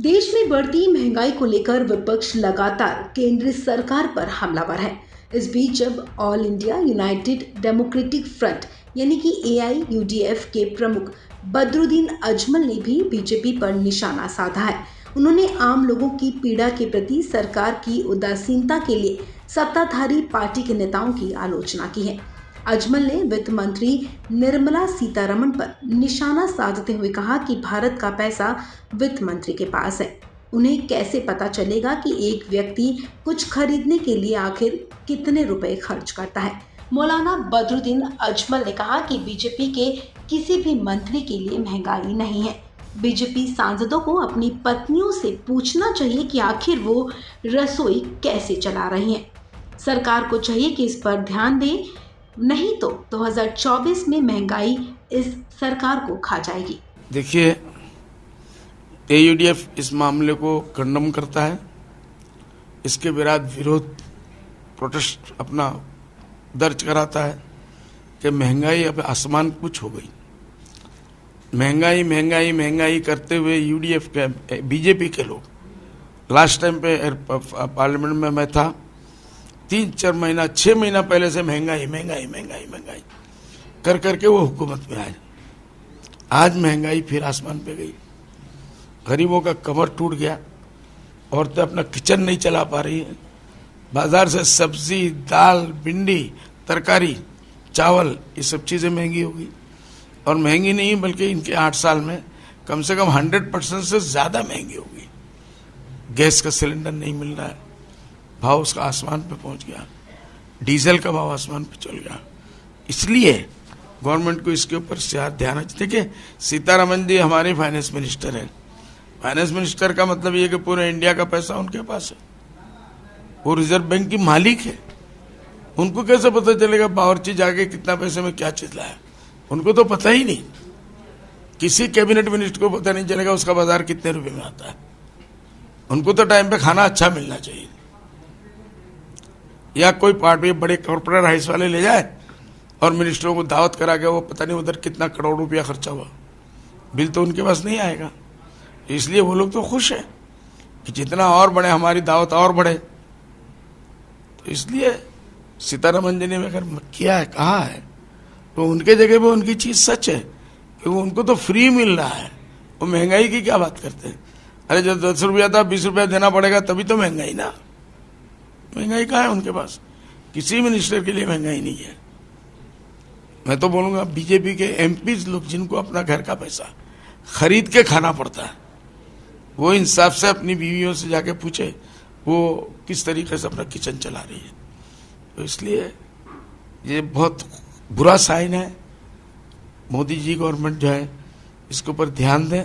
देश में बढ़ती महंगाई को लेकर विपक्ष लगातार केंद्र सरकार पर हमलावर है। इस बीच जब all India United democratic front यानी कि AIUDF के प्रमुख बदरुद्दीन अजमल ने भी बीजेपी पर निशाना साधा है। उन्होंने आम लोगों की पीड़ा के प्रति सरकार की उदासीनता के लिए सत्ताधारी पार्टी के नेताओं की आलोचना की है। अजमल ने वित्त मंत्री निर्मला सीतारमण पर निशाना साधते हुए कहा कि भारत का पैसा वित्त मंत्री के पास है। उन्हें कैसे पता चलेगा कि एक व्यक्ति कुछ खरीदने के लिए आखिर कितने रुपए खर्च करता है। मौलाना बदरुद्दीन अजमल ने कहा कि बीजेपी के किसी भी मंत्री के लिए महंगाई नहीं है। बीजेपी सांसदों को अपनी पत्नियों से पूछना चाहिए कि आखिर वो रसोई कैसे चला रही हैं। सरकार को चाहिए कि इस पर ध्यान दे, नहीं तो 2024 में महंगाई इस सरकार को खा जाएगी। देखिए, AIUDF इस मामले को कंडम करता है। इसके विरोध प्रोटेस्ट अपना दर्ज कराता है कि महंगाई अब आसमान कुछ हो गई। महंगाई महंगाई महंगाई करते हुए UDF के बीजेपी के लोग लास्ट टाइम पे पार्लियामेंट में मैं था, 3-4 महीना 6 महीना पहले से महंगाई महंगाई महंगाई महंगाई कर करके वो हुकूमत में आए। आज महंगाई फिर आसमान पे गई। गरीबों का कमर टूट गया। औरतें अपना किचन नहीं चला पा रही है। बाजार से सब्जी, दाल, भिंडी, तरकारी, चावल, ये सब चीजें महंगी होगी। और महंगी नहीं बल्कि इनके 8 साल में कम से कम 100% से ज्यादा महंगी होगी। गैस का सिलेंडर नहीं मिल रहा है, भाव उसका आसमान पे पहुंच गया। डीजल का भाव आसमान पे चल गया। इसलिए गवर्नमेंट को इसके ऊपर ध्यान। देखिए, सीतारमण जी हमारे फाइनेंस मिनिस्टर हैं। फाइनेंस मिनिस्टर का मतलब ये कि पूरे इंडिया का पैसा उनके पास है। वो रिजर्व बैंक की मालिक है। उनको कैसे पता चलेगा बावर्ची जाके कितना पैसे में क्या चीज लाया? उनको तो पता ही नहीं। किसी कैबिनेट मिनिस्टर को पता नहीं चलेगा उसका बाजार कितने रुपए में आता है। उनको तो टाइम पे खाना अच्छा मिलना चाहिए। या कोई पार्टी बड़े कॉर्पोरेट हाउस वाले ले जाए और मिनिस्टरों को दावत करा के वो पता नहीं उधर कितना करोड़ रुपया खर्चा हुआ, बिल तो उनके पास नहीं आएगा। इसलिए वो लोग तो खुश है कि जितना और बढ़े हमारी दावत और बढ़े। तो इसलिए सीतारमण जी ने अगर किया है, कहा है, तो उनके जगह पे उनकी चीज सच है कि उनको तो फ्री मिल रहा है। वो महंगाई की क्या बात करते हैं? अरे जब 10 रुपया था 20 रुपया देना पड़ेगा तभी तो महंगाई ना। महंगाई कहाँ है उनके पास? किसी मिनिस्टर के लिए महंगाई नहीं है। मैं तो बोलूंगा बीजेपी के MPs लोग जिनको अपना घर का पैसा खरीद के खाना पड़ता है, वो इंसाफ से अपनी बीवियों से जाके पूछे वो किस तरीके से अपना किचन चला रही है। तो इसलिए ये बहुत बुरा साइन है। मोदी जी गवर्नमेंट जो है इसके ऊपर ध्यान दें,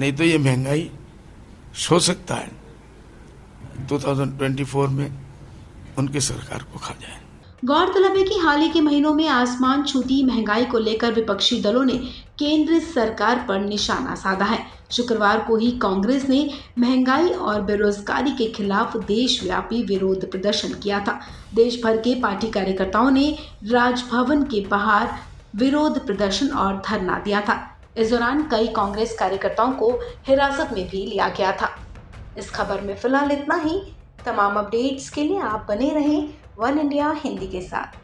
नहीं तो ये महंगाई हो सकता है 2024 में उनकी सरकार को खा जाए। गौरतलब है कि हाल ही के महीनों में आसमान छूती महंगाई को लेकर विपक्षी दलों ने केंद्र सरकार पर निशाना साधा है। शुक्रवार को ही कांग्रेस ने महंगाई और बेरोजगारी के खिलाफ देशव्यापी विरोध प्रदर्शन किया था। देश भर के पार्टी कार्यकर्ताओं ने राजभवन के बाहर विरोध प्रदर्शन और धरना दिया था। इस दौरान कई कांग्रेस कार्यकर्ताओं को हिरासत में भी लिया गया था। इस खबर में फिलहाल इतना ही। तमाम अपडेट्स के लिए आप बने रहें वन इंडिया हिंदी के साथ।